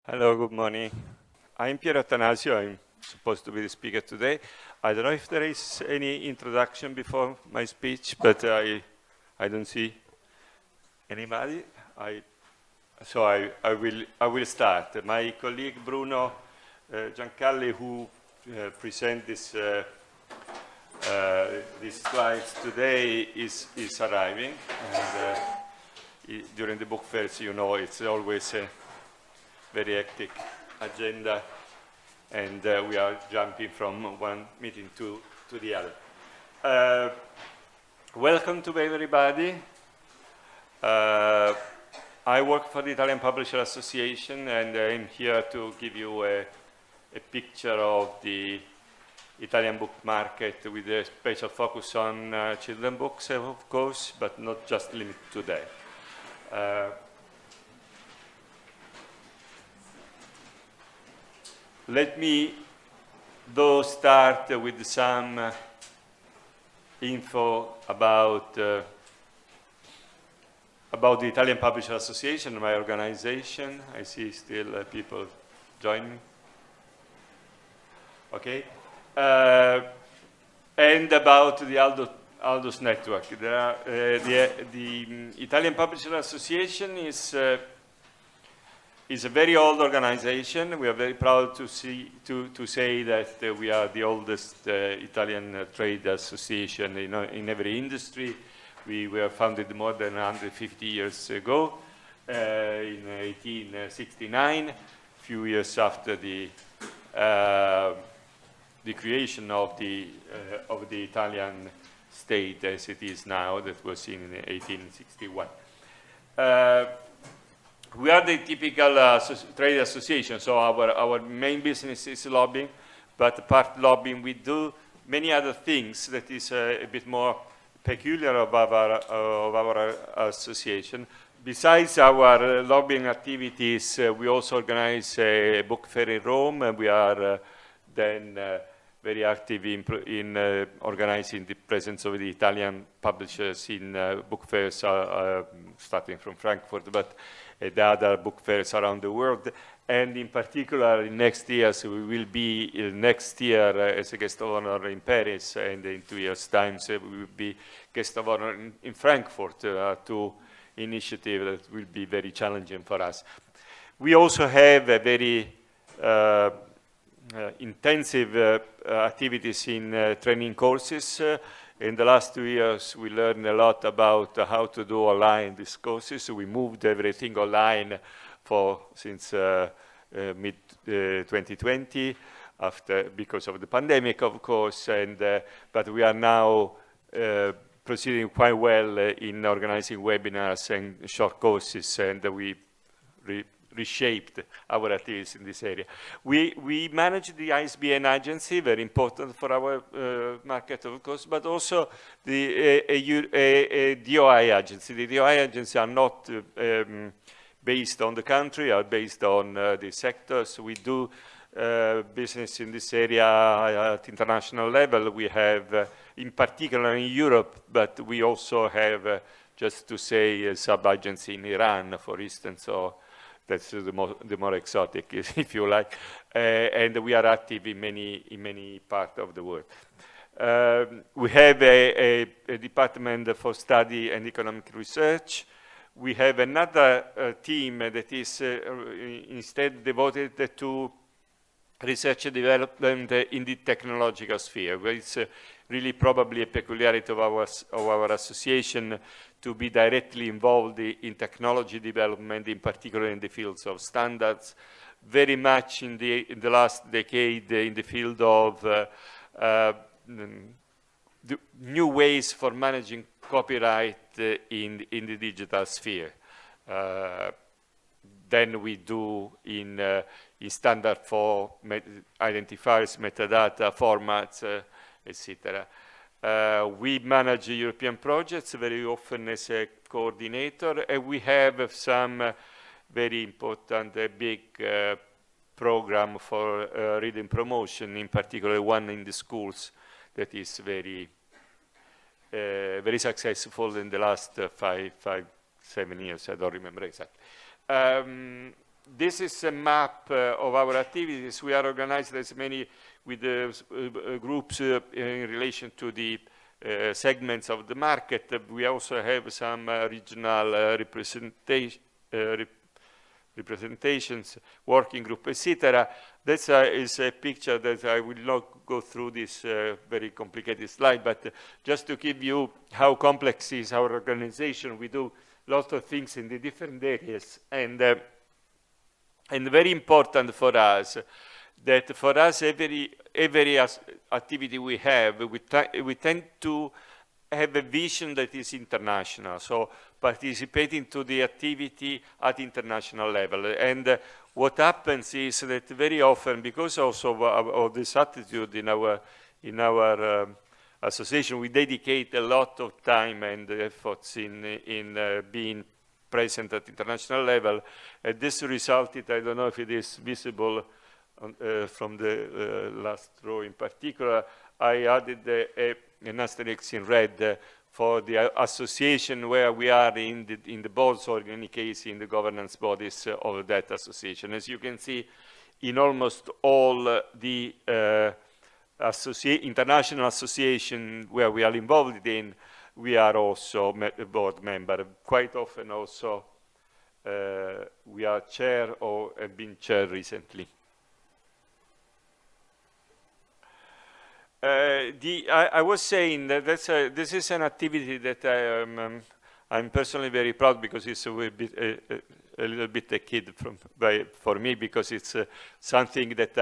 Hello, good morning. I'm Piero Attanasio. I'm supposed to be the speaker today. I don't know if there is any introduction before my speech, but I don't see anybody. I will start. My colleague Bruno Giancarli, who present these slides today, is arriving. And, during the book fairs, you know, it's always very hectic agenda, and we are jumping from one meeting to the other. Welcome to everybody. I work for the Italian Publisher Association, and I'm here to give you a picture of the Italian book market with a special focus on children's books, of course, but not just limited to that. Let me, though, start with some info about the Italian Publisher Association, my organization. I see still people joining. Okay. And about the Aldous network. There are, the Italian Publisher Association is a very old organization. We are very proud to say that we are the oldest Italian trade association in every industry. We were founded more than 150 years ago, in 1869, a few years after the creation of the Italian state as it is now, that was in 1861. We are the typical trade association, so our main business is lobbying, but apart lobbying, we do many other things that is a bit more peculiar of our association. Besides our lobbying activities, we also organize a book fair in Rome, and we are then very active in organizing the presence of the Italian publishers in book fairs, starting from Frankfurt, but the other book fairs around the world. And in particular, next year, so we will be next year as a guest of honor in Paris, and in 2 years' time, so we will be guest of honor in Frankfurt, two initiatives that will be very challenging for us. We also have a very intensive activities in training courses. In the last 2 years, we learned a lot about how to do online these courses. We moved everything online since mid-2020, because of the pandemic, of course. But we are now proceeding quite well in organizing webinars and short courses, and we reshaped our activities in this area. We manage the ISBN agency, very important for our market, of course, but also a DOI agency. The DOI agency are not based on the country, are based on the sectors. We do business in this area at international level. We have, in particular in Europe, but we also have, just to say, a sub-agency in Iran, for instance, so that's the more exotic, if you like, and we are active in many parts of the world. We have a department for study and economic research. We have another team that is instead devoted to research and development in the technological sphere, where it's really probably a peculiarity of our association to be directly involved in technology development, in particular in the fields of standards, very much in the last decade in the field of the new ways for managing copyright in the digital sphere. Then we do in standard for identifiers, metadata, formats, etc. We manage European projects very often as a coordinator, and we have some very important big program for reading promotion, in particular one in the schools that is very successful in the last 5, 7 years. I don't remember exactly. this is a map of our activities. We are organized as many with groups in relation to the segments of the market. We also have some regional representations, working group, etc. This is a picture that I will not go through this very complicated slide, but just to give you how complex is our organization. We do lots of things in the different areas, and very important for us, that for us every activity we have, we tend to have a vision that is international, so participating to the activity at international level. And what happens is that very often, because also of this attitude in our association, we dedicate a lot of time and efforts in being present at international level. And this resulted, I don't know if it is visible from the last row in particular, I added an asterisk in red for the association where we are in the boards, or in any case in the governance bodies of that association. As you can see, in almost all the international association where we are involved in, we are also a board member. Quite often also we are chair or have been chair recently. I was saying that this is an activity that I'm personally very proud, because it's a little bit a kid for me, because it's something that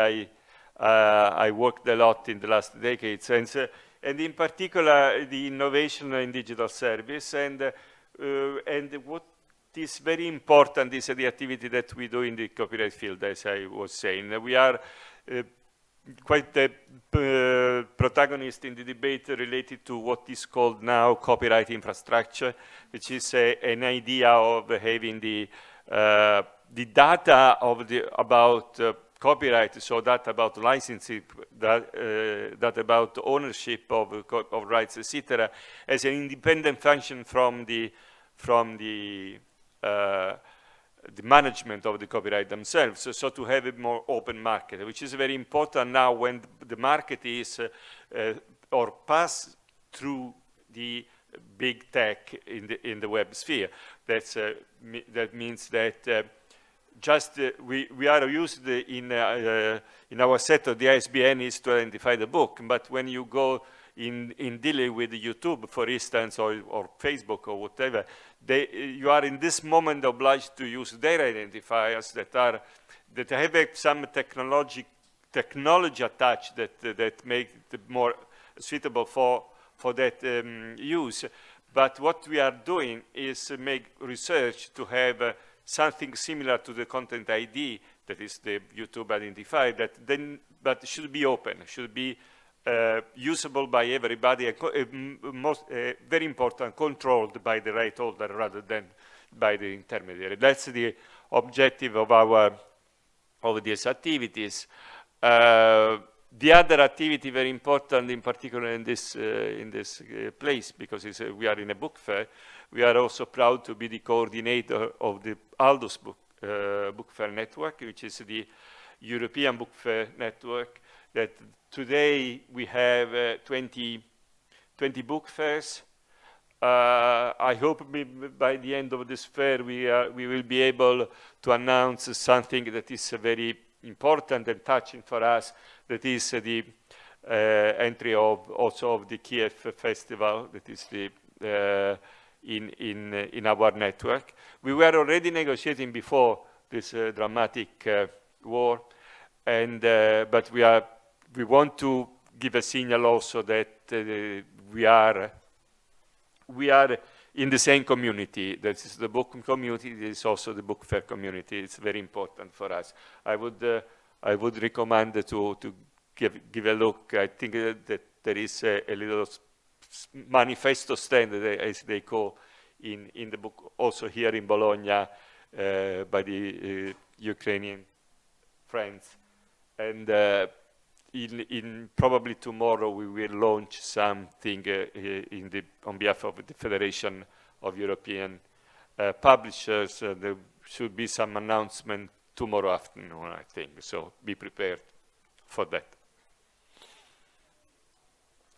I worked a lot in the last decades, and in particular the innovation in digital service, and what is very important is the activity that we do in the copyright field. As I was saying, we are quite the protagonist in the debate related to what is called now copyright infrastructure, which is an idea of having the data about copyright, so that about licensing, that about ownership of rights, etc., as an independent function from the management of the copyright themselves, so to have a more open market, which is very important now when the market is or pass through the big tech in the web sphere. That means that we are used in our sector, the ISBN is to identify the book, but when you go in dealing with YouTube, for instance, or Facebook or whatever, you are in this moment obliged to use their identifiers that have some technology attached that make it more suitable for that use. But what we are doing is make research to have something similar to the content ID, that is the YouTube identifier, but should be open, should be usable by everybody, very important, controlled by the right holder rather than by the intermediary. That's the objective of these activities. The other activity, very important, in particular in this place, because we are in a book fair, we are also proud to be the coordinator of the Aldous Book Fair Network, which is the European book fair network. That today we have 20 book fairs. I hope by the end of this fair we will be able to announce something that is very important and touching for us. That is the entry also of the Kiev Festival. That is in our network. We were already negotiating before this dramatic war, and but we want to give a signal also that we are in the same community. That is the book community. It is also the book fair community. It's very important for us. I would recommend to give a look. I think that there is a little manifesto stand, as they call in the book, also here in Bologna by the Ukrainian friends. And probably tomorrow we will launch something on behalf of the Federation of European Publishers. There should be some announcement tomorrow afternoon, I think. So be prepared for that.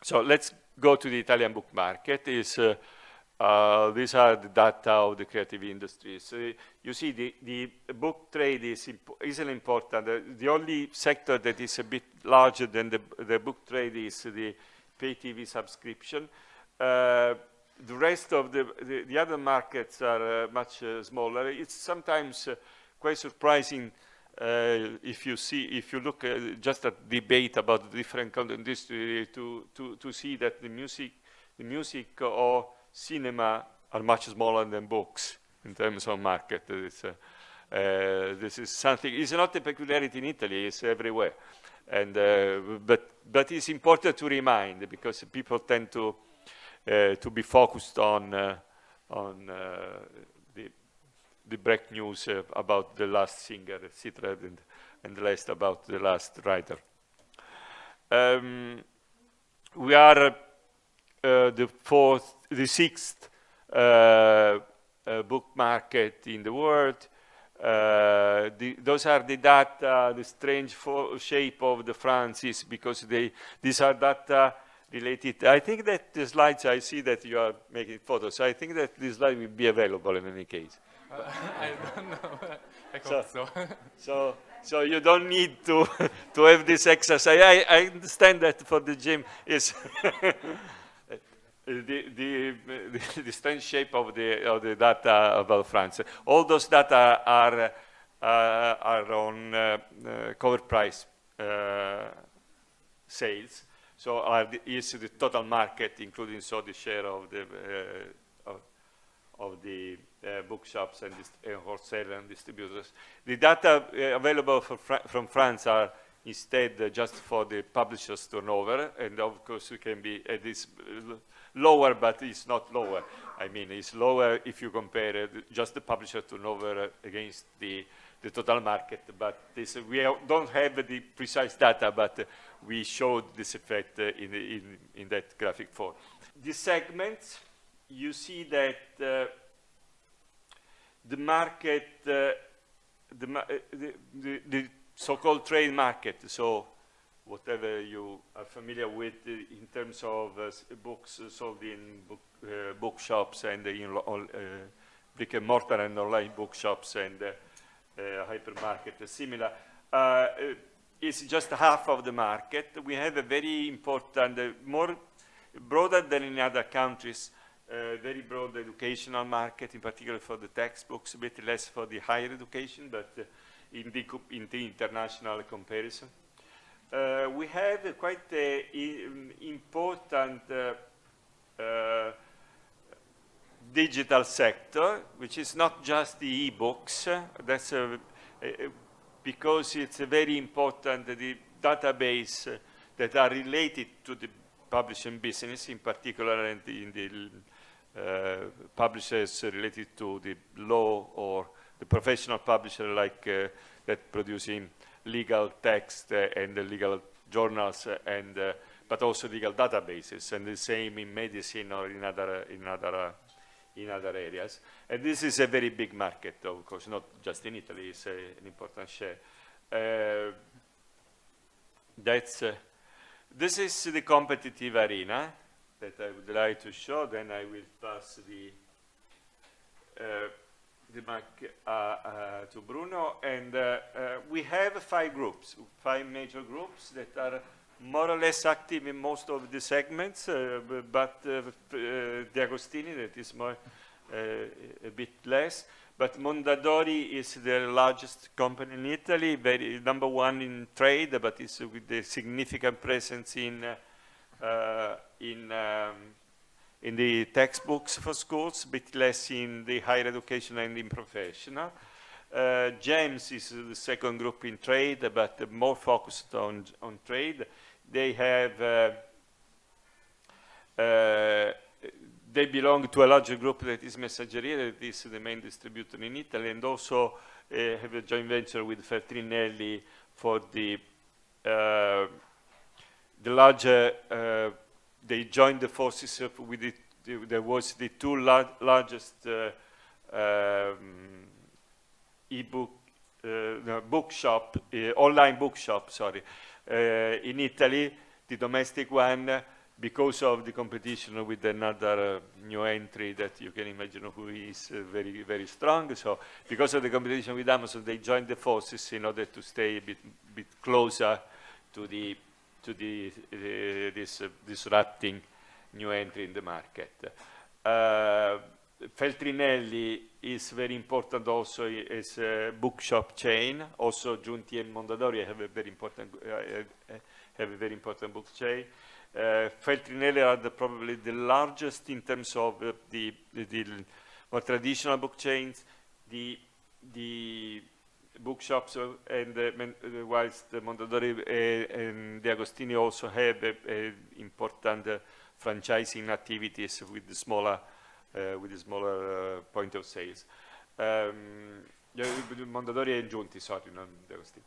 So let's go to the Italian book market. These are the data of the creative industries. So you see the book trade is easily important. The only sector that is a bit larger than the book trade is the pay TV subscription. The rest of the other markets are much smaller. It's sometimes quite surprising if you look just at debate about the different content industry to see that the music or cinema are much smaller than books in terms of market. This is something. It's not a peculiarity in Italy. It's everywhere, and but it's important to remind because people tend to be focused on the break news about the last singer, etc., and less about the last writer. We are the sixth book market in the world. Those are the data. The strange shape of the francs because these are data related. I think that the slides, I see that you are making photos. I think that this slide will be available in any case. I don't know. I hope so. So you don't need to have this exercise. I understand that for the gym is the strange shape of the data about France. All those data are on cover price sales. So is the total market, including the share of the bookshops and wholesalers and distributors. The data available from France are instead just for the publisher's turnover, and of course it can be this lower, but it's not lower. I mean, it's lower if you compare just the publisher turnover against the total market, but we don't have the precise data, but we showed this effect in that graphic form. The segments, you see that the market, the so-called trade market, so whatever you are familiar with in terms of books sold in bookshops and in brick and mortar and online bookshops and hypermarket, similar, is just half of the market. We have a very important, more broader than in other countries, very broad educational market, in particular for the textbooks, a bit less for the higher education, but in the international comparison. We have quite an important digital sector, which is not just the e-books. That's because it's a very important the database that are related to the publishing business, in particular in the publishers related to the law or the professional publisher like that producing legal text and legal journals and but also legal databases, and the same in medicine or in other areas. And this is a very big market, of course, not just in Italy. It's an important share. This is the competitive arena that I would like to show. Then I will pass the mic to Bruno. And we have five major groups that are more or less active in most of the segments, but De Agostini, that is more a bit less. But Mondadori is the largest company in Italy, number one in trade, but it's with a significant presence in the textbooks for schools, a bit less in the higher education and in professional. GEMS is the second group in trade, but more focused on trade. They have they belong to a larger group that is Messaggeria, that is the main distributor in Italy, and also have a joint venture with Feltrinelli for the larger. They joined the forces with there was the two largest ebook, bookshop, online bookshop, sorry, in Italy, the domestic one, because of the competition with another new entry that you can imagine who is very, very strong. So because of the competition with Amazon, they joined the forces in order to stay a bit closer to this disrupting new entry in the market. Feltrinelli is very important also as a bookshop chain. Also, Giunti and Mondadori have a very important book chain. Feltrinelli are probably the largest in terms of the more traditional book chains. The bookshops and whilst the Mondadori and the Agostini also have important franchising activities with the smaller point of sales. Mondadori and Giunti, sorry, not the Agostini.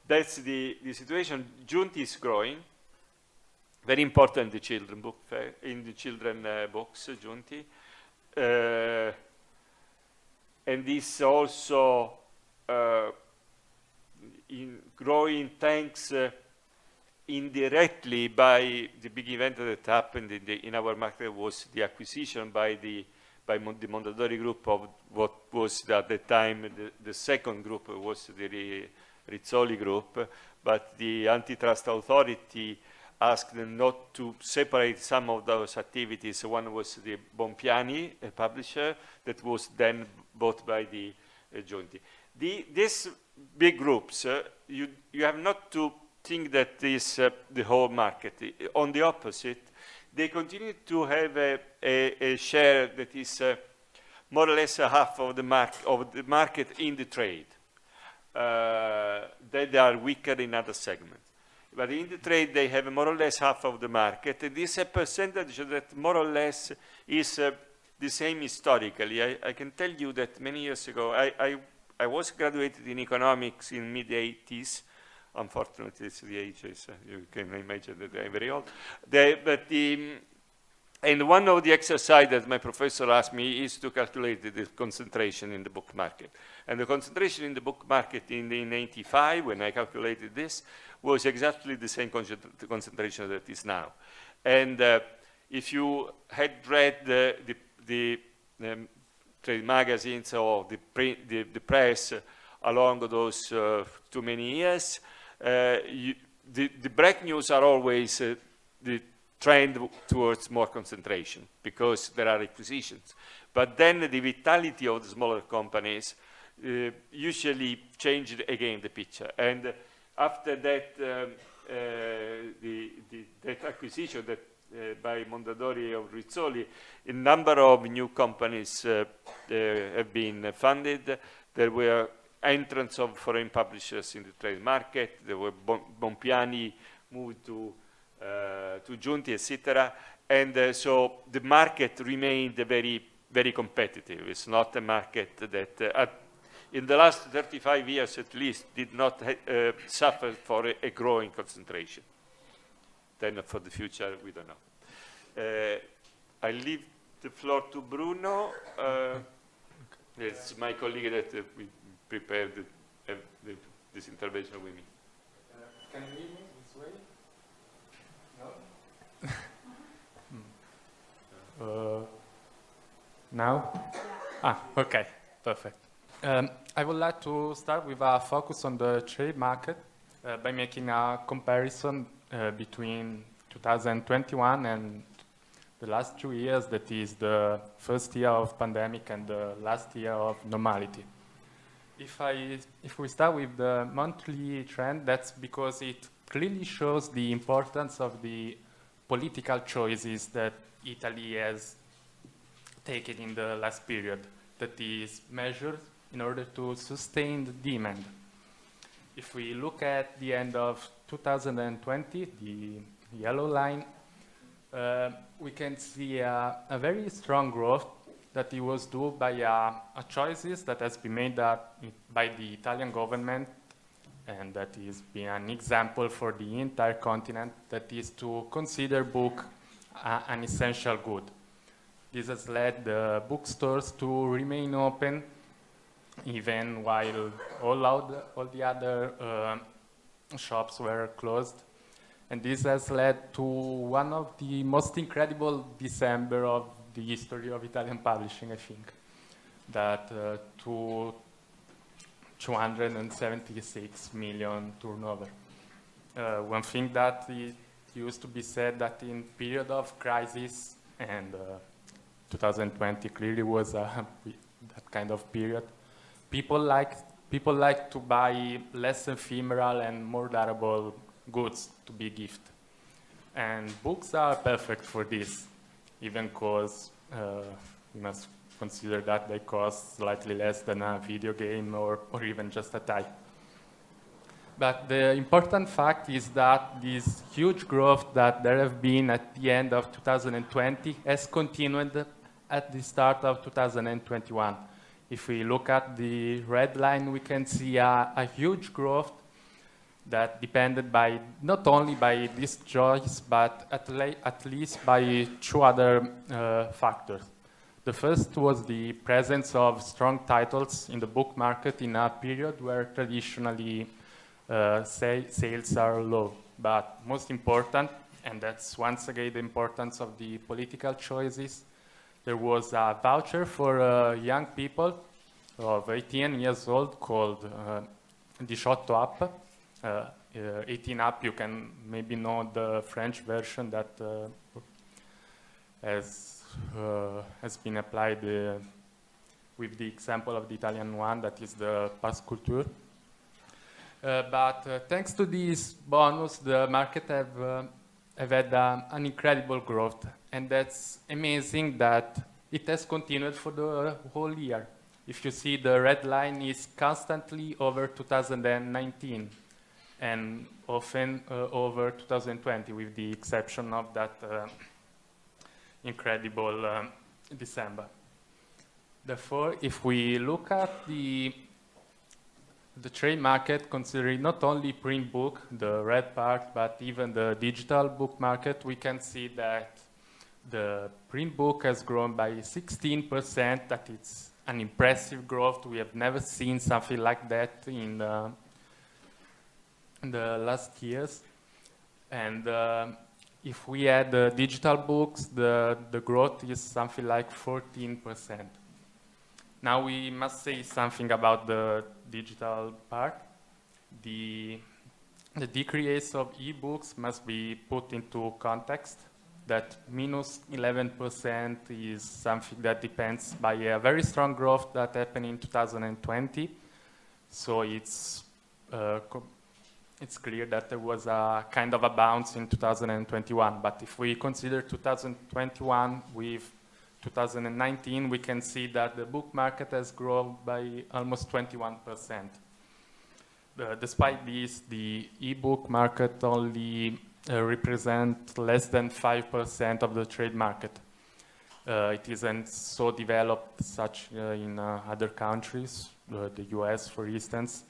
That's the situation. Giunti is growing. Very important in the children book fair, in the children books, Giunti. And this also growing thanks indirectly by the big event that happened in our market was the acquisition by the Mondadori group of what was at the time the second group was the Rizzoli group, but the antitrust authority asked them not to separate some of those activities. One was the Bompiani, a publisher, that was then bought by the Giunti. These big groups, you have not to think that is the whole market. On the opposite, they continue to have a share that is more or less half of the market in the trade. They are weaker in other segments. But in the trade, they have more or less half of the market. And this is a percentage that more or less is the same historically. I can tell you that many years ago, I was graduated in economics in mid-80s. Unfortunately, it's the ages. You can imagine that I'm very old. And one of the exercises that my professor asked me is to calculate the concentration in the book market. And the concentration in the book market in 1985, when I calculated this, was exactly the same concentration that is now. And if you had read the trade magazines or the press along those too many years, the break news are always the trend towards more concentration because there are acquisitions. But then the vitality of the smaller companies usually changed again the picture. And after that, that acquisition that by Mondadori of Rizzoli, a number of new companies have been funded. There were entrance of foreign publishers in the trade market. There were Bompiani moved to Giunti, etc. And so the market remained very, very competitive. It's not a market that, in the last 35 years at least, did not suffer for a growing concentration. Then for the future, we don't know. I leave the floor to Bruno. It's my colleague that we prepared this intervention with me. Can you lead me this way? No? Now? Ah, okay, perfect. I would like to start with a focus on the trade market by making a comparison between 2021 and the last 2 years, that is the first year of pandemic and the last year of normality. If we start with the monthly trend, that's because it clearly shows the importance of the political choices that Italy has taken in the last period, that is measured in order to sustain the demand. If we look at the end of 2020, the yellow line, we can see a very strong growth that it was due by choices that has been made by the Italian government, and that is being an example for the entire continent, that is to consider book an essential good. This has led the bookstores to remain open even while all the other shops were closed. And this has led to one of the most incredible December of the history of Italian publishing, I think, that to 276 million turnover. One thing that it used to be said that in period of crisis, and 2020 clearly was that kind of period, people like to buy less ephemeral and more durable goods to be gift. And books are perfect for this, even because you must consider that they cost slightly less than a video game or even just a tie. But the important fact is that this huge growth that there have been at the end of 2020 has continued at the start of 2021. If we look at the red line, we can see a huge growth that depended by not only by this choice, but at least by two other factors. The first was the presence of strong titles in the book market in a period where traditionally sales are low. But most important, and that's once again the importance of the political choices, there was a voucher for young people of 18 years old called 18 up. 18 up, you can maybe know the French version that has been applied with the example of the Italian one, that is the Pass Culture. But thanks to this bonus, the market have had an incredible growth, and that's amazing that it has continued for the whole year. If you see, the red line is constantly over 2019 and often over 2020, with the exception of that incredible December. Therefore, if we look at the trade market, considering not only print book, the red part, but even the digital book market, we can see that the print book has grown by 16%. That it's an impressive growth. We have never seen something like that in the last years. And if we add the digital books, the growth is something like 14%. Now we must say something about the digital part. The decrease of e-books must be put into context. That minus 11% is something that depends by a very strong growth that happened in 2020. So it's clear that there was a kind of a bounce in 2021. But if we consider 2021 with 2019, we can see that the book market has grown by almost 21%. Despite this, the e-book market only represents less than 5% of the trade market. It isn't so developed such in other countries, the US, for instance.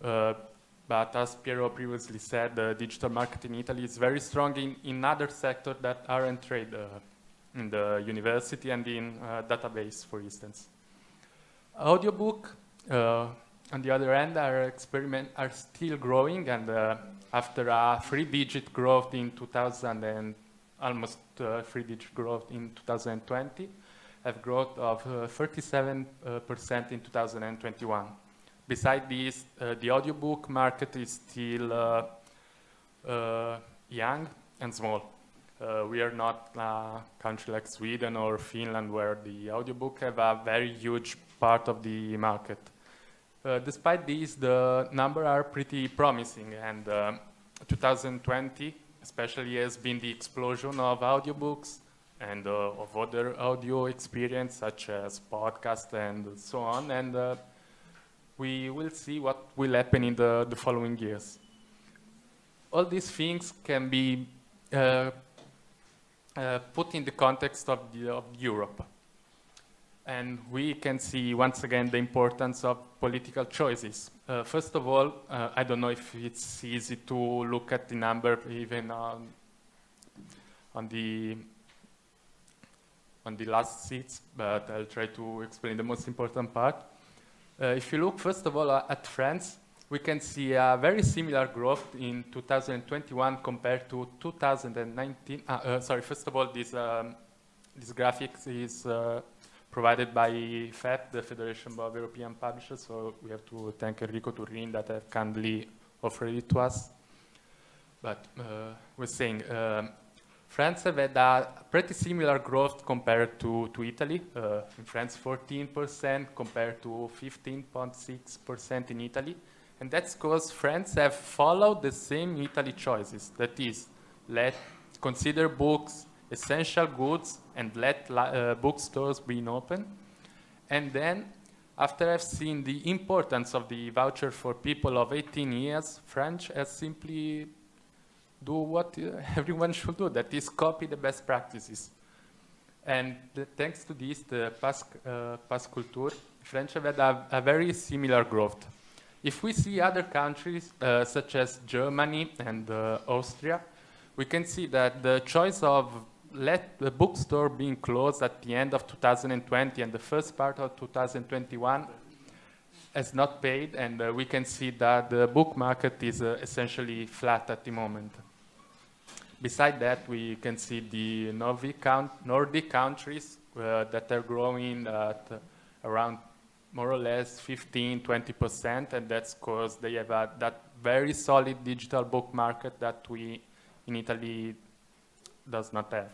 But as Piero previously said, the digital market in Italy is very strong in other sectors that aren't trade, in the university and in database, for instance. Audiobook, on the other hand, are still growing, and after a three-digit growth in 2000 and almost three-digit growth in 2020, have growth of 37% in 2021. Besides this, the audiobook market is still young and small. We are not a country like Sweden or Finland, where the audiobook have a very huge part of the market. Despite this, the numbers are pretty promising, and 2020 especially has been the explosion of audiobooks and of other audio experience, such as podcasts and so on, and we will see what will happen in the following years. All these things can be put in the context of Europe. And we can see once again the importance of political choices. First of all, I don't know if it's easy to look at the number even on the last seats, but I'll try to explain the most important part. If you look first of all at France, we can see a very similar growth in 2021 compared to 2019. Sorry, first of all, this graphics is provided by FEP, the Federation of European Publishers, so we have to thank Enrico Turrin that have kindly offered it to us. But we're saying France have had a pretty similar growth compared to Italy. In France, 14% compared to 15.6% in Italy. And that's because France have followed the same Italy choices. That is, consider books essential goods and let bookstores being open. And then, after I've seen the importance of the voucher for people of 18 years, France has simply do what everyone should do, that is copy the best practices. And thanks to this, the Pass Culture, French have had a very similar growth. If we see other countries, such as Germany and Austria, we can see that the choice of let the bookstore being closed at the end of 2020 and the first part of 2021 has not paid, and we can see that the book market is essentially flat at the moment. Beside that, we can see the Nordic countries that are growing at around more or less 15–20%, and that's because they have that very solid digital book market that we in Italy does not have.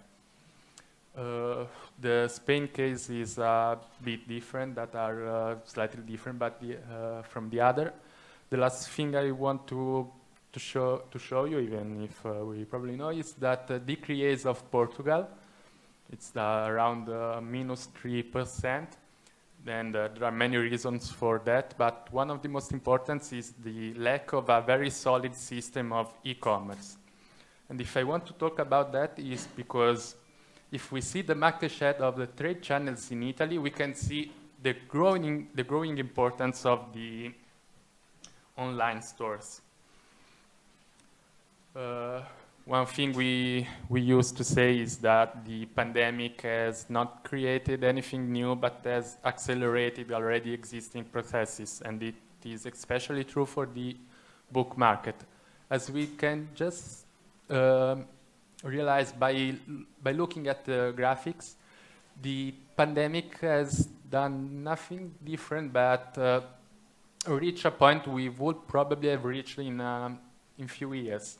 The Spain case is a bit different, that are slightly different, but from the other. The last thing I want to show you, even if we probably know, is that the decrease of Portugal. It's around -3%. And there are many reasons for that, but one of the most important is the lack of a very solid system of e-commerce. And if I want to talk about that is because if we see the market share of the trade channels in Italy, we can see the growing importance of the online stores. One thing we used to say is that the pandemic has not created anything new, but has accelerated already existing processes, and it is especially true for the book market. As we can just realize by looking at the graphics, the pandemic has done nothing different but reach a point we would probably have reached in few years.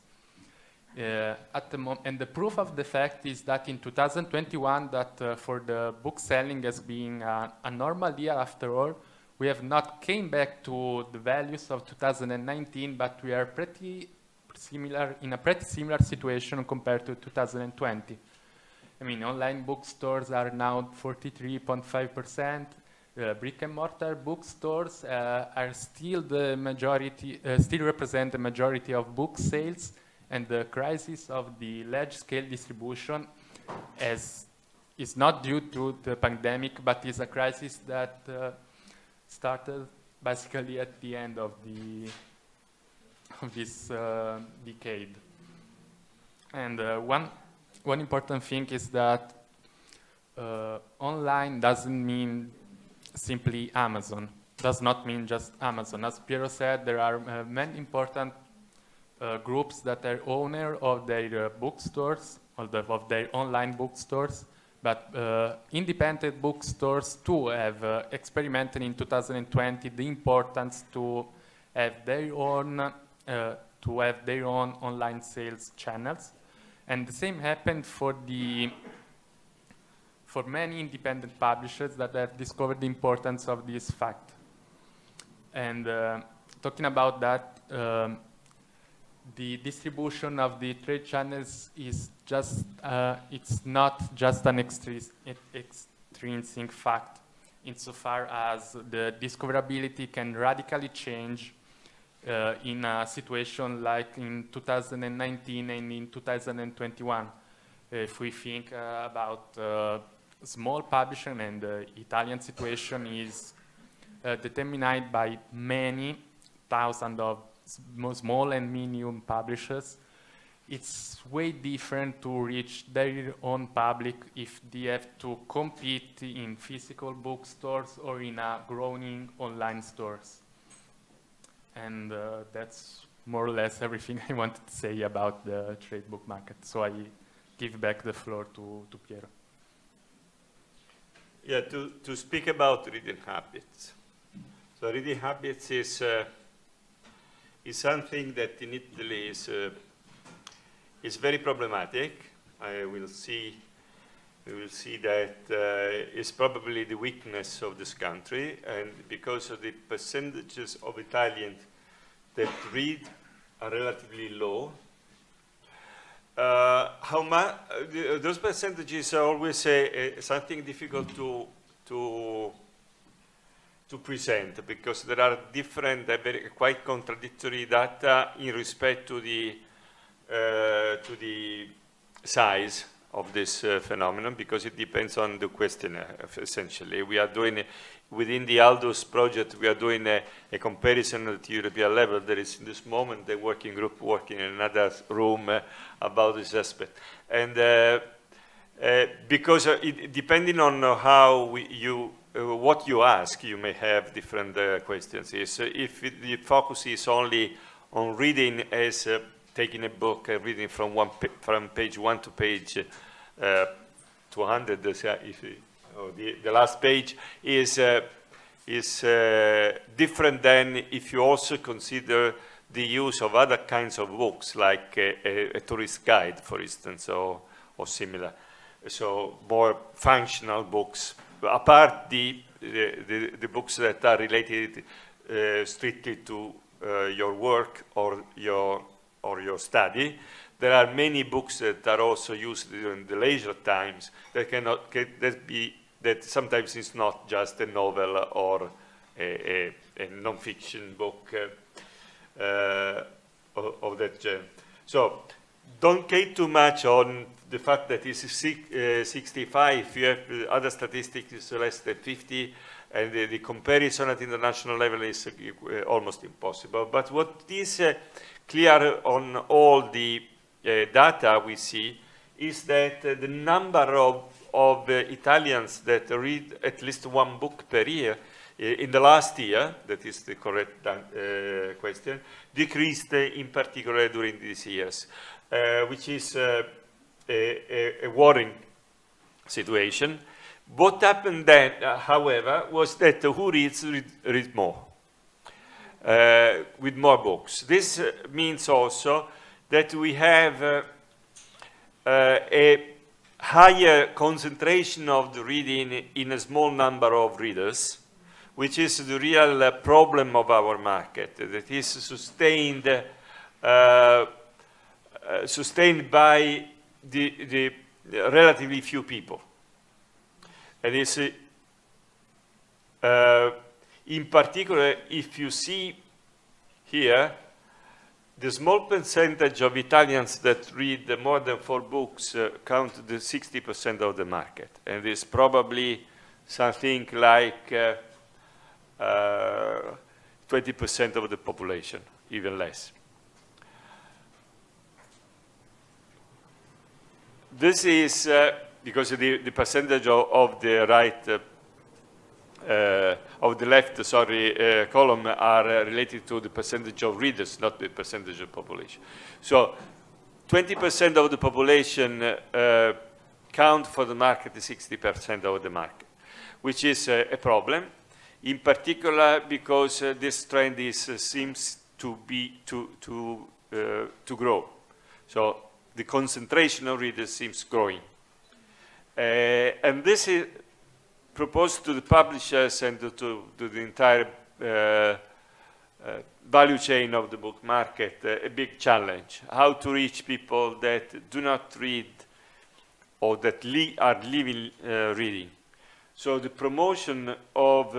And the proof of the fact is that in 2021, that for the book selling as being a normal year after all, we have not came back to the values of 2019, but we are in a pretty similar situation compared to 2020. I mean, online bookstores are now 43.5%. Brick and mortar bookstores are still the majority, still represent the majority of book sales. And the crisis of the large-scale distribution is not due to the pandemic, but is a crisis that started basically at the end of this decade. And one important thing is that online doesn't mean simply Amazon. Does not mean just Amazon. As Piero said, there are many important groups that are owner of their bookstores, of their online bookstores, but independent bookstores too have experimented in 2020 the importance to have their own online sales channels, and the same happened for many independent publishers that have discovered the importance of this fact. And talking about that. The distribution of the trade channels is just, it's not just an extrinsic fact, insofar as the discoverability can radically change in a situation like in 2019 and in 2021. If we think about small publishing, and the Italian situation is determined by many thousands of small and medium publishers, it's way different to reach their own public if they have to compete in physical bookstores or in growing online stores. And that's more or less everything I wanted to say about the trade book market. So I give back the floor to Piero. Yeah, to speak about reading habits. So reading habits is something that in Italy is very problematic. We will see that it's probably the weakness of this country, and because of the percentages of Italians that read are relatively low. Those percentages are always something difficult to present, because there are different, quite contradictory data in respect to the size of this phenomenon, because it depends on the questionnaire, essentially. We are doing, within the Aldous project, we are doing a comparison at the European level. There is, in this moment, a working group working in another room about this aspect. And because depending on how what you ask, you may have different questions. If the focus is only on reading as taking a book and reading from page 1 to page 200, the last page is different than if you also consider the use of other kinds of books, like a tourist guide, for instance, or similar. So more functional books, apart the books that are related strictly to your work or your study. There are many books that are also used during the leisure times that sometimes it's not just a novel or a non-fiction book of that genre. So don't care too much on the fact that it's 65. You have other statistics, it's less than 50, and the comparison at international level is almost impossible. But what is clear on all the data we see is that the number of Italians that read at least one book per year in the last year, that is the correct question, decreased in particular during these years, which is a worrying situation. What happened then, however, was that who reads more, with more books. This means also that we have a higher concentration of the reading in a small number of readers, which is the real problem of our market, that is sustained by the relatively few people. And it's in particular, if you see here, the small percentage of Italians that read more than 4 books count the 60% of the market. And it's probably something like 20% of the population, even less. This is because the percentage of the right, of the left, sorry, column are related to the percentage of readers, not the percentage of population. So 20% of the population count for the market, 60% of the market, which is a problem, in particular because this trend seems to grow. So the concentration of readers seems growing. And this is proposed to the publishers and to the entire value chain of the book market, a big challenge. How to reach people that do not read or that are living reading. So the promotion of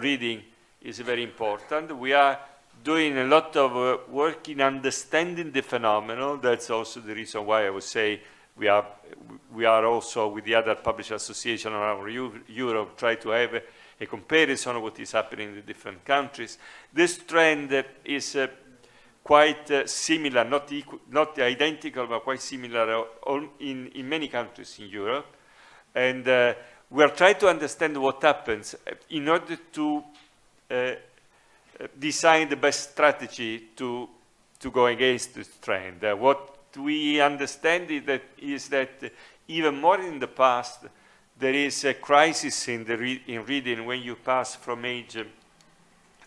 reading is very important. We are doing a lot of work in understanding the phenomenon. That's also the reason why I would say we are also, with the other publisher association around Europe, try to have a comparison of what is happening in the different countries. This trend is quite similar, not identical, but quite similar in many countries in Europe. And we are trying to understand what happens in order to design the best strategy to go against this trend. What we understand is that even more in the past, there is a crisis in reading when you pass from age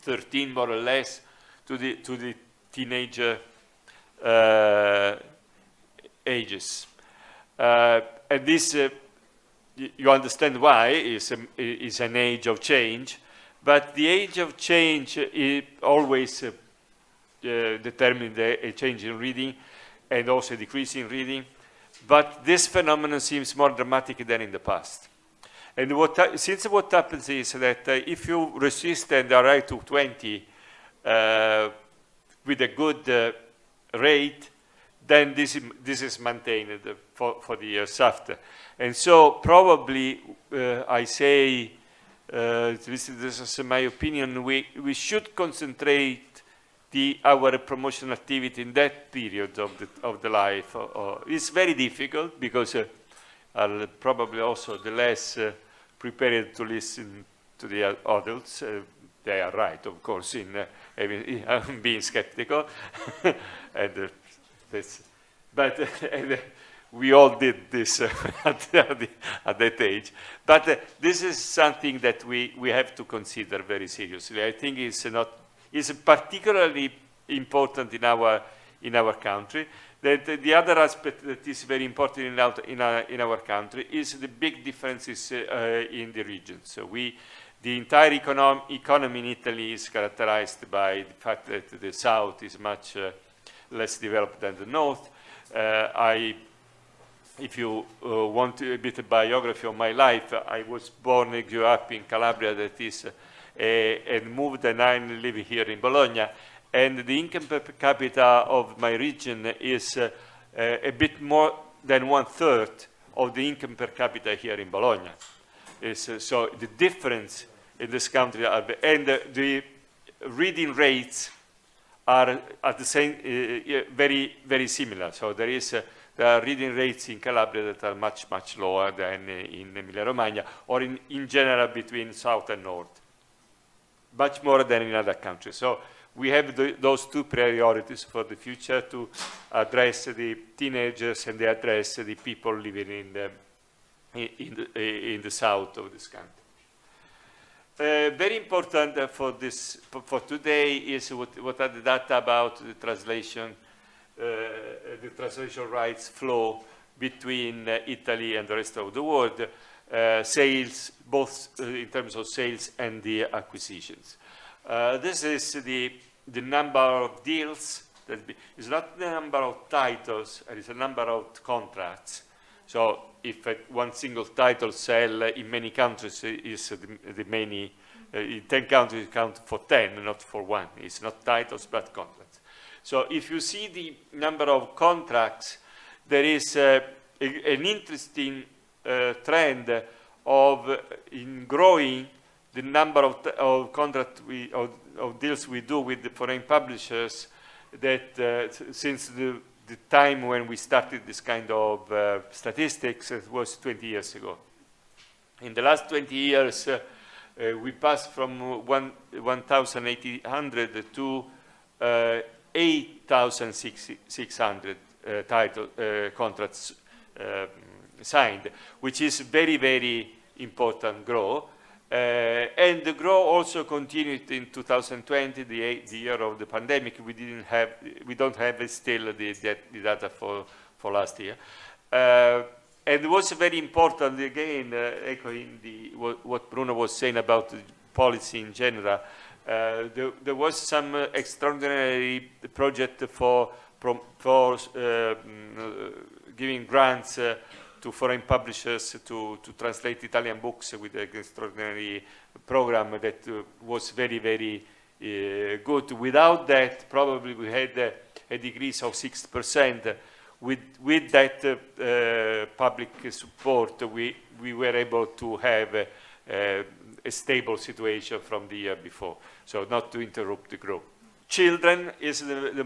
13, more or less, to the teenager ages. And this, you understand why, is an age of change, but the age of change always determines a change in reading and also a decrease in reading. But this phenomenon seems more dramatic than in the past. And since what happens is that if you resist and arrive to 20 with a good rate, then this is maintained for the years after. And so probably I say, this is my opinion, we should concentrate our promotion activity in that period of the life. It's very difficult because are probably also the less prepared to listen to the adults. They are right, of course, in being skeptical. But we all did this at that age. But this is something that we have to consider very seriously. I think it's particularly important in our country. The other aspect that is very important in our country is the big differences in the region. So the entire economy in Italy is characterized by the fact that the south is much less developed than the north. If you want a bit of biography of my life, I was born and grew up in Calabria, that is, and moved, and I'm living here in Bologna. And the income per capita of my region is a bit more than 1/3 of the income per capita here in Bologna. So the difference in this country, and the reading rates are at the same, very, very similar. So there are reading rates in Calabria that are much, much lower than in Emilia-Romagna, or in general between south and north, much more than in other countries. So we have those two priorities for the future, to address the teenagers and address the people living in the south of this country. Very important for today is what are the data about the translation rights flow between Italy and the rest of the world, sales, both in terms of sales and the acquisitions. This is the number of deals. It's not the number of titles, it is a number of contracts. So if one single title sell in many countries, is the many, in 10 countries count for 10, not for 1. It's not titles, but contracts. So if you see the number of contracts, there is an interesting trend in growing the number of contracts of deals we do with the foreign publishers, that since the time when we started this kind of statistics, it was 20 years ago. In the last 20 years, we passed from 1,800 to 8,600 contracts signed, which is very, very important growth. And the growth also continued in 2020, the year of the pandemic. We don't have still the data for last year. And it was very important, again, echoing what Bruno was saying about the policy in general. There was some extraordinary project for giving grants to foreign publishers to translate Italian books, with an extraordinary program that was very, very good. Without that, probably we had a decrease of 6%. With that public support, we were able to have a stable situation from the year before, so not to interrupt the growth. children is the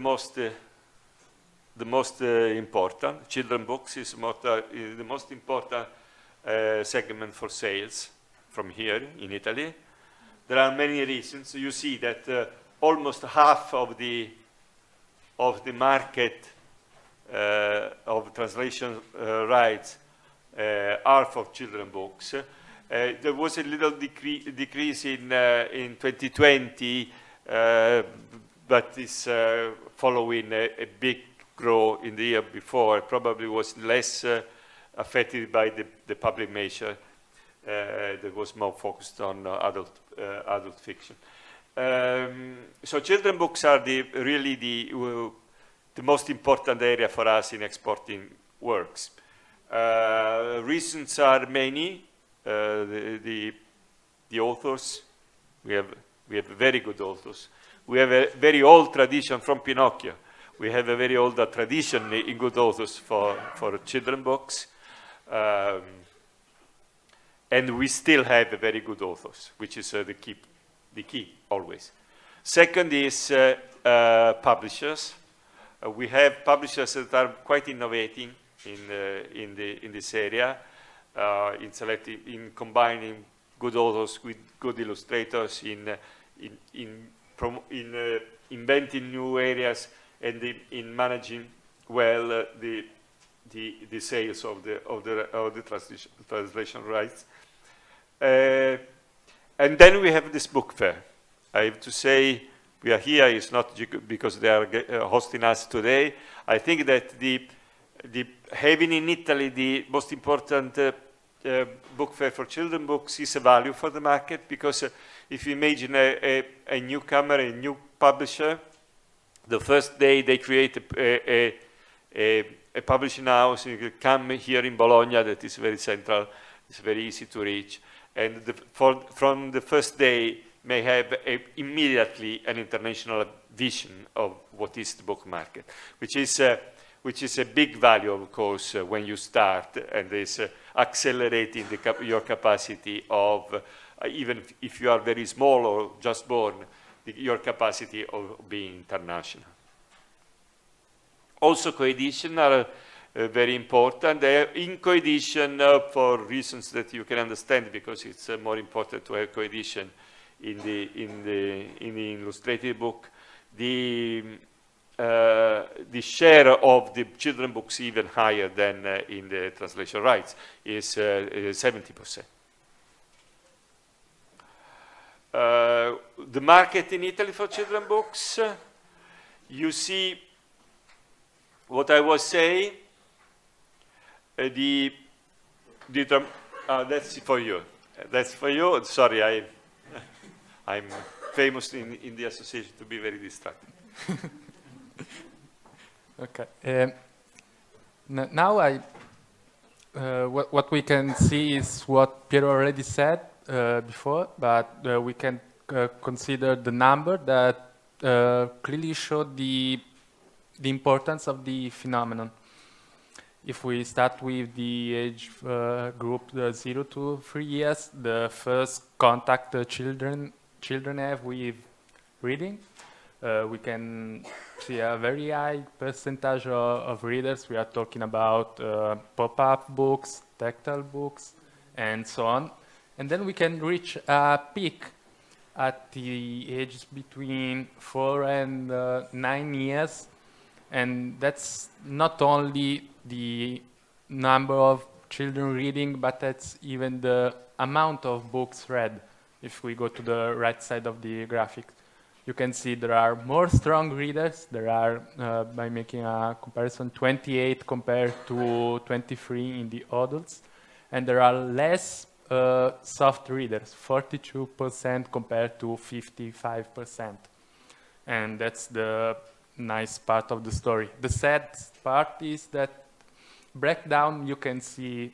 most important. Children books is the most important segment for sales from here in Italy. There are many reasons. You see that almost half of the market of translation rights are for children books. There was a little decrease in 2020, but it's following a big growth in the year before. It probably was less affected by the public measure that was more focused on adult fiction. So children books are really the most important area for us in exporting works. Reasons are many. The authors, we have very good authors. We have a very old tradition from Pinocchio. We have a very old tradition in good authors for children books. And we still have very good authors, which is the key always. Second is publishers. We have publishers that are quite innovating in this area, in combining good authors with good illustrators, in inventing new areas, and in managing well the sales of the translation rights. And then we have this book fair. I have to say, we are here, it's not because they are hosting us today. I think that having in Italy the most important book fair for children books is a value for the market, because if you imagine a newcomer, a new publisher, the first day they create a publishing house, you come here in Bologna, that is very central, it's very easy to reach, and from the first day may have immediately an international vision of what is the book market, which is a big value, of course, when you start, and is accelerating your capacity of, even if you are very small or just born, your capacity of being international. Also, co-edition are very important. In co-edition, for reasons that you can understand, because it's more important to have co-edition in the illustrated book, the share of the children books even higher than in the translation rights is 70%. The market in Italy for children books, you see what I was saying. That's for you. That's for you. Sorry, I'm famous in the association to be very distracted. Okay. Now what we can see is what Piero already said before, but we can consider the number that clearly show the importance of the phenomenon. If we start with the age group 0 to 3 years, the first contact the children have with reading, we can see a very high percentage of readers. We are talking about pop-up books, tactile books, and so on. And then we can reach a peak at the ages between 4 and 9 years. And that's not only the number of children reading, but that's even the amount of books read. If we go to the right side of the graphic, you can see there are more strong readers. There are, by making a comparison, 28 compared to 23 in the adults. And there are less soft readers, 42% compared to 55%. And that's the nice part of the story. The sad part is that breakdown you can see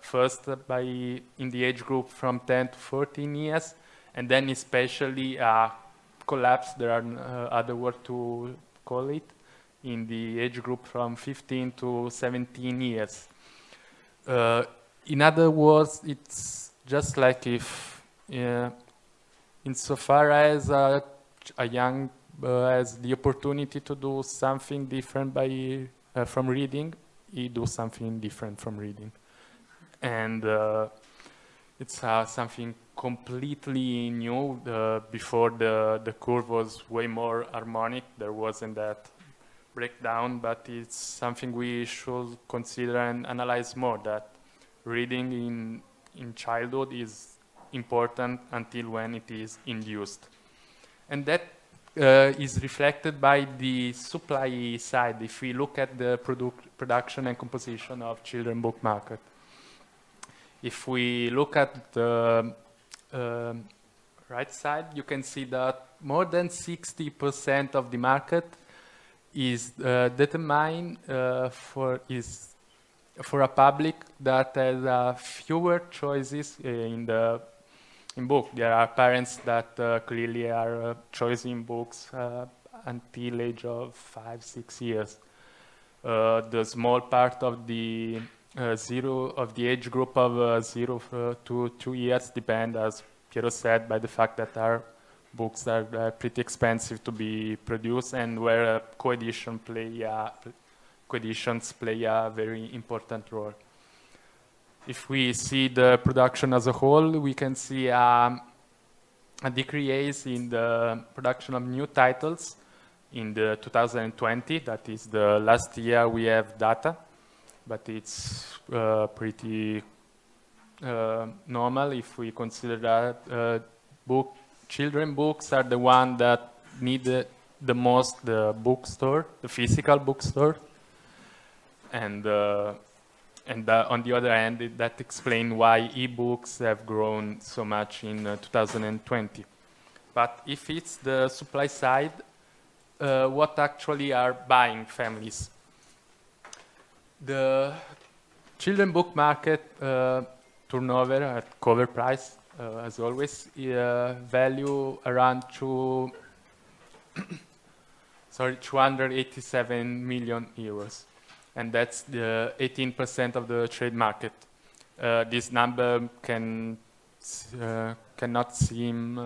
first in the age group from 10 to 14 years, and then especially a collapse, there are other words to call it, in the age group from 15 to 17 years. In other words, it's just like if insofar as a young has the opportunity to do something different from reading, he do something different from reading. And it's something completely new. Before the curve was way more harmonic, there wasn't that breakdown, but it's something we should consider and analyze more, that reading in childhood is important until when it is induced. And that is reflected by the supply side. If we look at the production and composition of children book market, if we look at the right side, you can see that more than 60% of the market is determined for a public that has fewer choices in book. There are parents that clearly are choosing books until age of 5-6 years. The small part of the age group of 0 to 2 years depend, as Piero said, by the fact that our books are pretty expensive to be produced, and where co-editions play a very important role. If we see the production as a whole, we can see a decrease in the production of new titles in the 2020. That is the last year we have data, but it's pretty normal if we consider that children books are the one that need the most the bookstore, the physical bookstore, and on the other hand, that explains why e-books have grown so much in 2020. But if it's the supply side, what actually are buying families? The children book market turnover at cover price, as always, value around 287 million euros. And that's the 18% of the trade market. This number cannot seem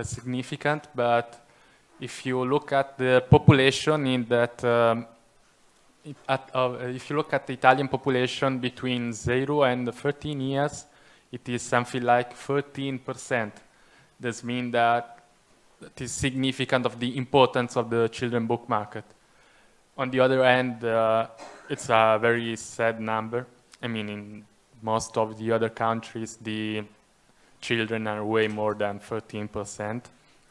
significant, but if you look at the population in that, if you look at the Italian population between 0 and 13 years, it is something like 13%. This means that it is significant of the importance of the children book market. On the other hand, it's a very sad number. I mean, in most of the other countries, the children are way more than 13%.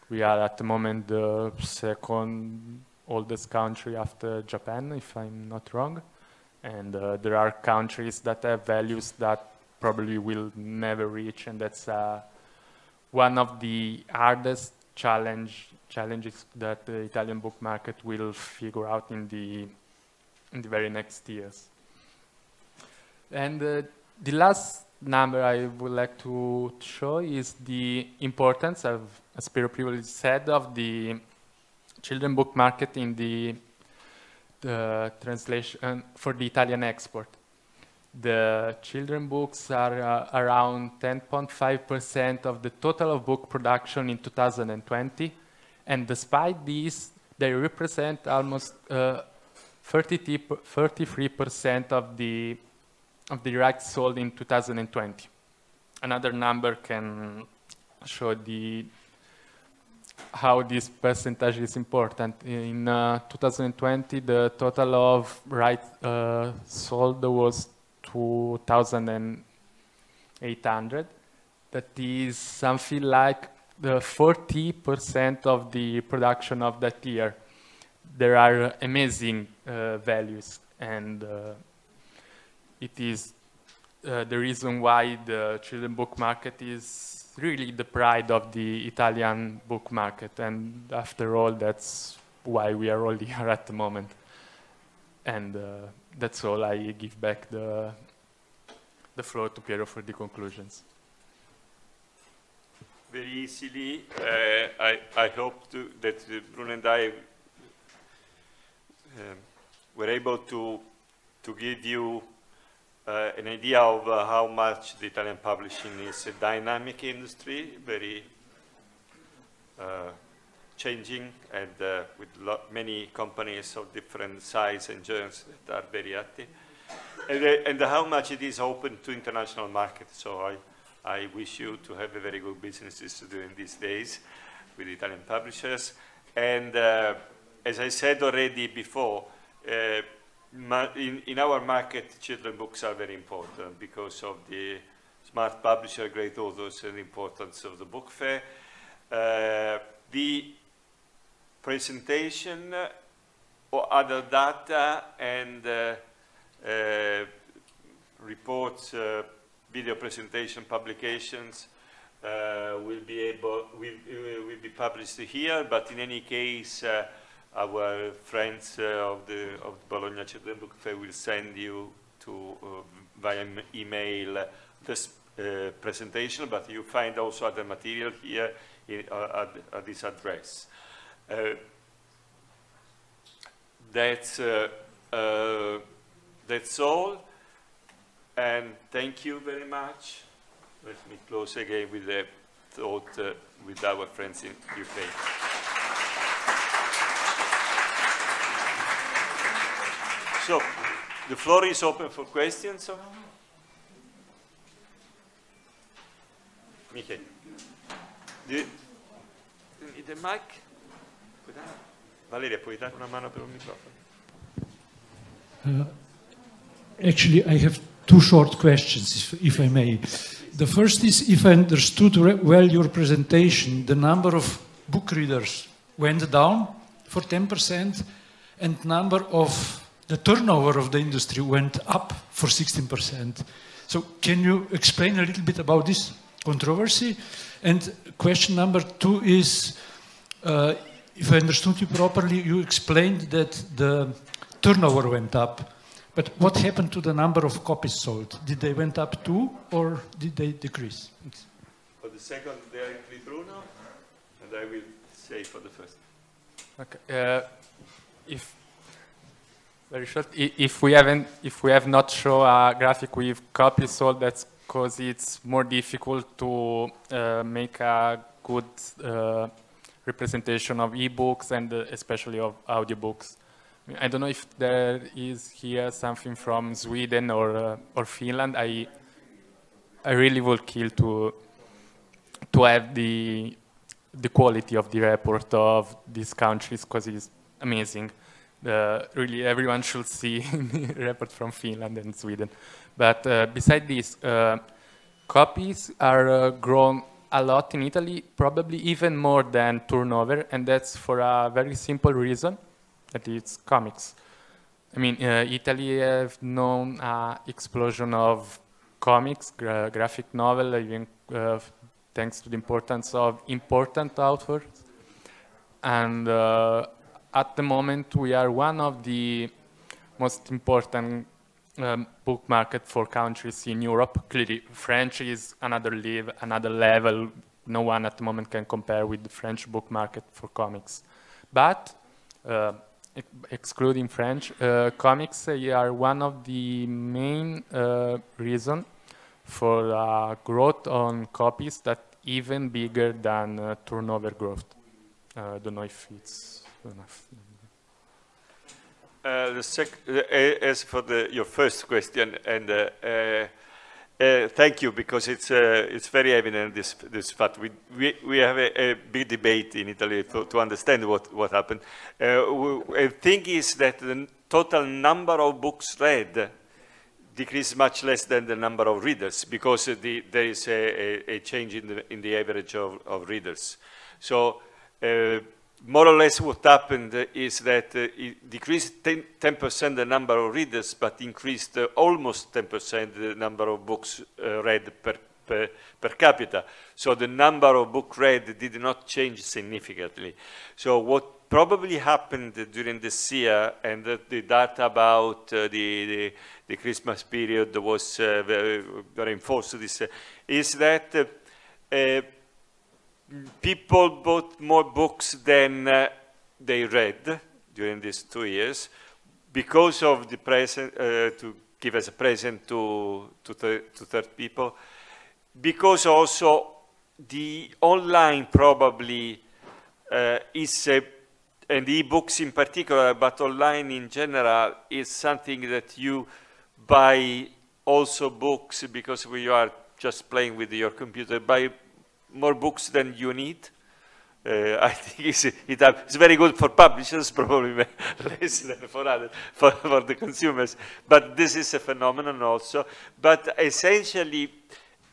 We are at the moment the second oldest country after Japan, if I'm not wrong. And there are countries that have values that probably will never reach, and that's one of the hardest challenges that the Italian book market will figure out in the very next years. And the last number I would like to show is the importance of, as Piero previously said, of the children book market in the translation for the Italian export. The children books are around 10.5% of the total of book production in 2020. And despite this, they represent almost 33% of the rights sold in 2020. Another number can show how this percentage is important. In 2020, the total of rights sold was 2,800. That is something like the 40% of the production of that year. There are amazing values, and it is the reason why the children book market is really the pride of the Italian book market. And after all, that's why we are all here at the moment. And that's all. I give back the floor to Piero for the conclusions. Very easily, I hope that Bruno and I were able to give you an idea of how much the Italian publishing is a dynamic industry, very changing, and with many companies of different size and genres that are very active, and how much it is open to international markets. So I wish you to have a very good businesses during these days with Italian publishers. And as I said already before, in our market, children books are very important because of the smart publisher, great authors, and the importance of the book fair. The presentation or other data and reports, video presentation, publications will be published here. But in any case, our friends of the Bologna Children's Book Fair will send you to via email this presentation. But you find also other material here at this address. That's all, and thank you very much. Let me close again with a thought with our friends in UK. So, the floor is open for questions. Michele, do you need the mic? Valeria, puoi dare una mano per un microfono? Actually, I have two short questions, if I may. The first is, if I understood well your presentation, the number of book readers went down for 10%, and number of the turnover of the industry went up for 16%. So can you explain a little bit about this controversy? And question number two is, if I understood you properly, you explained that the turnover went up, but what happened to the number of copies sold? Did they went up too, or did they decrease? Thanks. For the second, directly through now, and I will say for the first. Okay. Very short. If we have not shown a graphic with copies sold, that's because it's more difficult to make a good representation of ebooks and especially of audiobooks. I don't know if there is here something from Sweden or Finland. I really would kill to have the quality of the report of these countries, because it's amazing. Really, everyone should see the report from Finland and Sweden. But beside this, copies are grown a lot in Italy, probably even more than turnover, and that's for a very simple reason, that it's comics. I mean, Italy has known an explosion of comics, graphic novel, even thanks to the importance of important authors. And at the moment, we are one of the most important book market for countries in Europe. Clearly, French is another level. No one at the moment can compare with the French book market for comics. But excluding French, comics are one of the main reasons for growth on copies that even bigger than turnover growth. I don't know if it's enough. As for your first question, and thank you, because it's very evident this fact. We have a big debate in Italy to understand what happened. The thing is that the total number of books read decreased much less than the number of readers, because there is a change in the average of readers. So more or less what happened is that it decreased 10% the number of readers, but increased almost 10% the number of books read per capita. So the number of books read did not change significantly. So what probably happened during this year, and the data about the Christmas period was reinforced this, is that people bought more books than they read during these 2 years, because of the present, to give as a present to third people, because also the online probably and e-books in particular, but online in general, is something that you buy also books because you are just playing with your computer, buy more books than you need. I think it's very good for publishers, probably less than for others, for the consumers. But this is a phenomenon also. But essentially,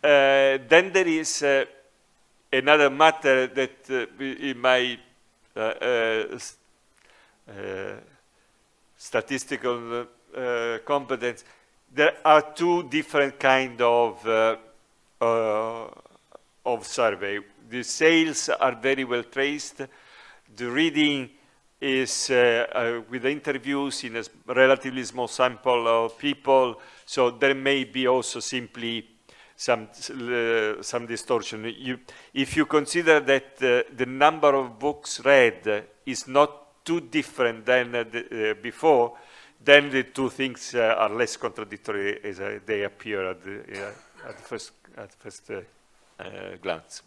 then there is another matter that in my statistical competence, there are two different kind of survey. The sales are very well traced. The reading is with interviews in a relatively small sample of people, so there may be also simply some distortion. If you consider that the number of books read is not too different than before, then the two things are less contradictory as they appear at first glance.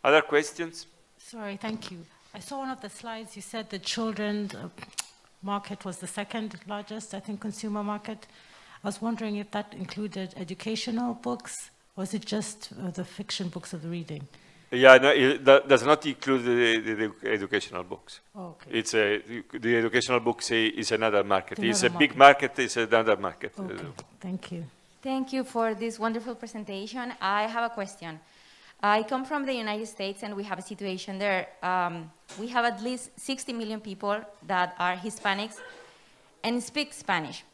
Other questions? Sorry, thank you. I saw one of the slides, you said the children's market was the second largest, I think, consumer market. I was wondering if that included educational books, or is it just the fiction books of the reading? Yeah, no, that does not include the educational books. Oh, okay. It's the educational books is another market. It's a big market, it's another market. Okay, thank you. Thank you for this wonderful presentation. I have a question. I come from the United States, and we have a situation there. We have at least 60 million people that are Hispanics and speak Spanish.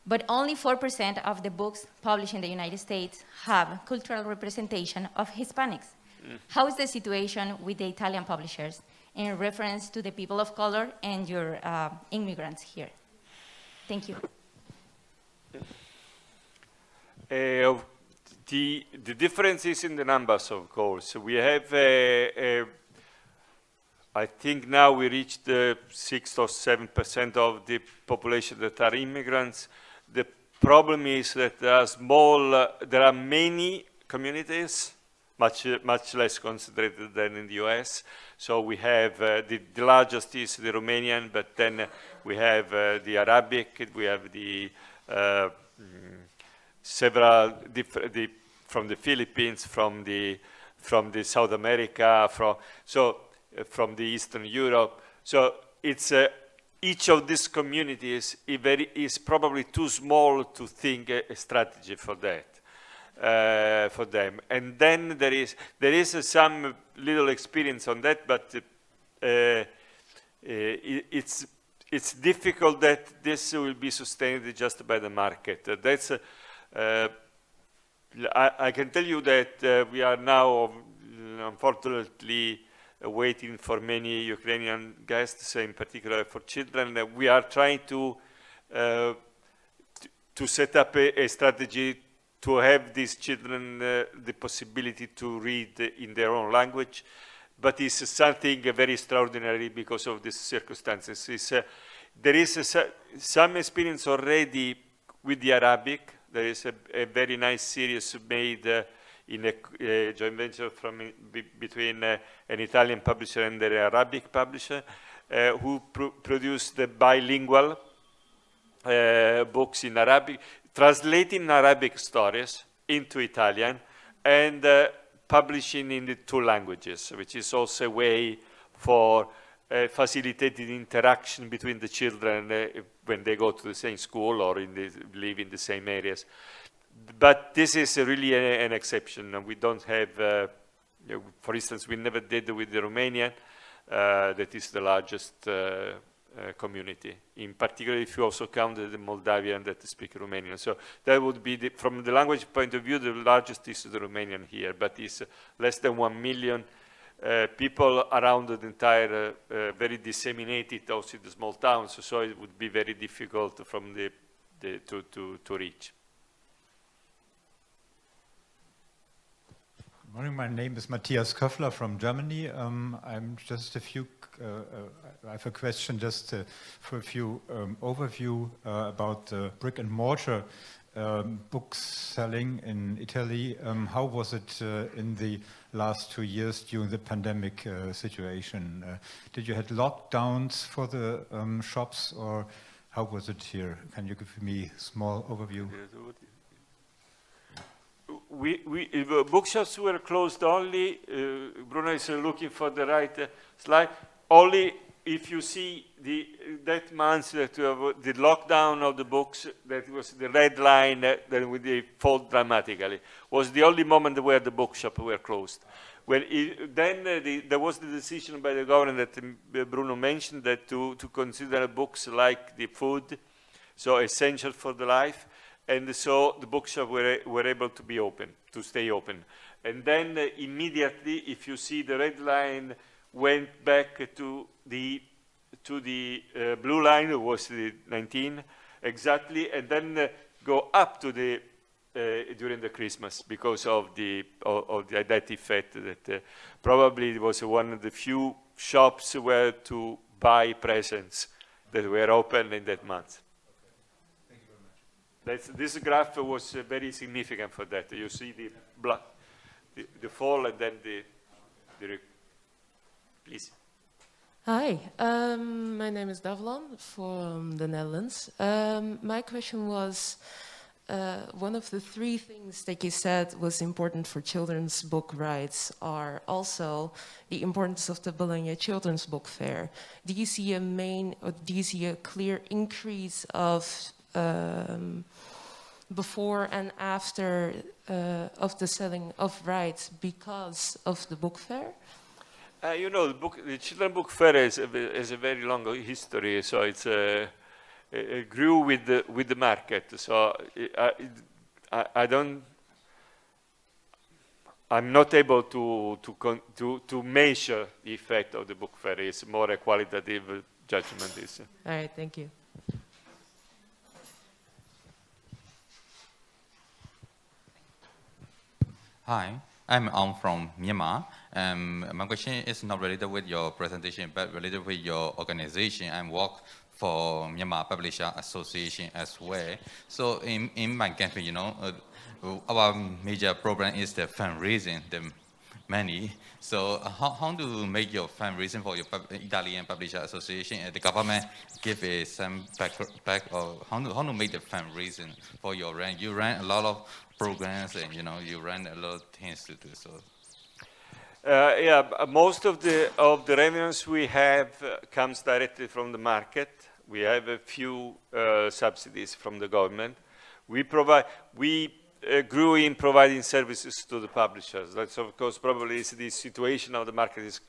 But only 4% of the books published in the United States have cultural representation of Hispanics. How is the situation with the Italian publishers in reference to the people of color and your immigrants here? Thank you. The difference is in the numbers, of course. We have, I think now we reached 6 or 7% of the population that are immigrants. The problem is that there are many communities, much less concentrated than in the US. So we have, the largest is the Romanian, but then we have the Arabic, we have the several different, from the Philippines, from the South America, from the Eastern Europe. So it's each of these communities is probably too small to think a strategy for that, for them. And then there is some little experience on that, but it's difficult that this will be sustained just by the market. That's I can tell you that we are now, unfortunately, waiting for many Ukrainian guests, in particular for children. We are trying to set up a strategy to have these children the possibility to read in their own language, but it's something very extraordinary because of these circumstances. There is some experience already with the Arabic. There is a very nice series made in a joint venture between an Italian publisher and an Arabic publisher, who produced the bilingual books in Arabic, translating Arabic stories into Italian and publishing in the two languages, which is also a way for facilitated interaction between the children when they go to the same school or live in the same areas. But this is really an exception. We don't have, for instance, we never did with the Romanian, that is the largest community. In particular, if you also count the Moldavian that speak Romanian. So that would be, from the language point of view, the largest is the Romanian here, but it's less than 1 million people around the entire, very disseminated also in the small towns, so it would be very difficult from to reach. Good morning, my name is Matthias Köffler from Germany. I'm just I have a question just for a few overview about the brick and mortar books selling in Italy. How was it in the last 2 years during the pandemic situation? Did you had lockdowns for the shops, or how was it here? Can you give me a small overview? Bookshops were closed only, Bruno is looking for the right slide, only if you see that month that the lockdown of the books, that was the red line that would fall dramatically, was the only moment where the bookshops were closed. Well, then there was the decision by the government that Bruno mentioned, that to consider books like the food, so essential for the life, and so the bookshops were able to be open, to stay open. And then immediately, if you see the red line went back to the blue line, it was the 19 exactly, and then go up to the during the Christmas because of that effect that probably it was one of the few shops where to buy presents that were open in that month. Thank you very much. This graph was very significant for that. You see the fall and then please. Hi, my name is Davlan from the Netherlands. My question was, one of the 3 things that you said was important for children's book rights are also the importance of the Bologna Children's Book Fair. Do you see a clear increase of before and after of the selling of rights because of the book fair? You know, the Children's Book Fair has a very long history, so it's it grew with the market. So I'm not able to measure the effect of the book fair. It's more a qualitative judgment. All right, thank you. Hi, I'm Ong from Myanmar. My question is not related with your presentation, but related with your organization. I work for Myanmar Publisher Association as well. So in my country, you know, our major problem is the fundraising, the money. So how to make your fundraising for your Italian Publisher Association, and the government give some back, or how to make the fundraising for your run? You run a lot of programs, and you know, you run a lot of things to do. So yeah, most of the revenues we have comes directly from the market. We have a few subsidies from the government. We grew in providing services to the publishers. That's of course probably the situation of the market is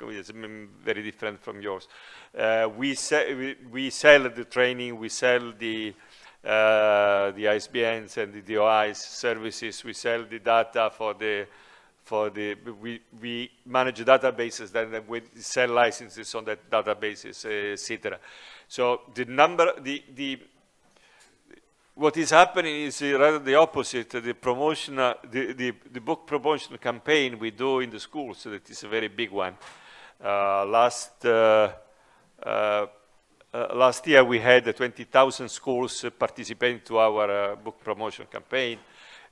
very different from yours. We sell the training, we sell the ISBNs and the DOIs services. We sell the data we manage databases, then we sell licenses on that databases, etc. So what is happening is rather the opposite. The promotion, the book promotion campaign we do in the schools, so that is a very big one. Last year we had 20,000 schools participating to our book promotion campaign,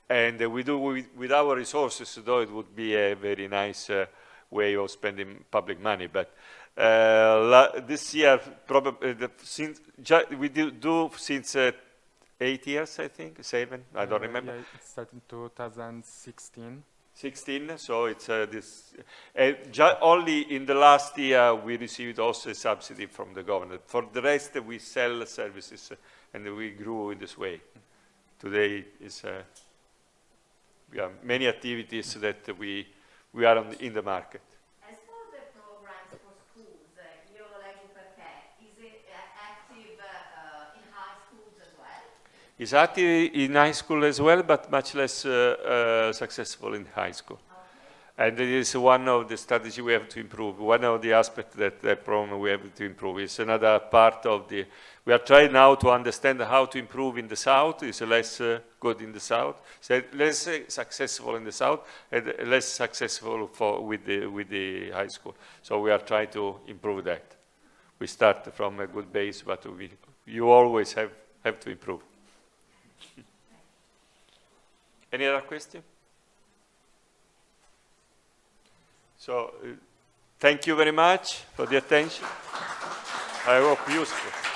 and we do with our resources, though it would be a very nice way of spending public money. But this year, probably we do since 8 years, I think, 7, I don't remember. Yeah, it started in 2016. 16, so it's this. Only in the last year we received also a subsidy from the government. For the rest, we sell services, and we grew in this way. Today we have many activities that we are in the market. As for the programs for schools, io lo leggo perché, is it active in high schools as well? It's active in high school as well, but much less successful in high school. Okay. And it is one of the strategies we have to improve. One of the aspects that problem we have to improve is another part of the. We are trying now to understand how to improve in the south. It's less good in the south, so less successful in the south, and less successful with the high school. So we are trying to improve that. We start from a good base, but you always have to improve. Any other question? So, thank you very much for the attention. I hope useful.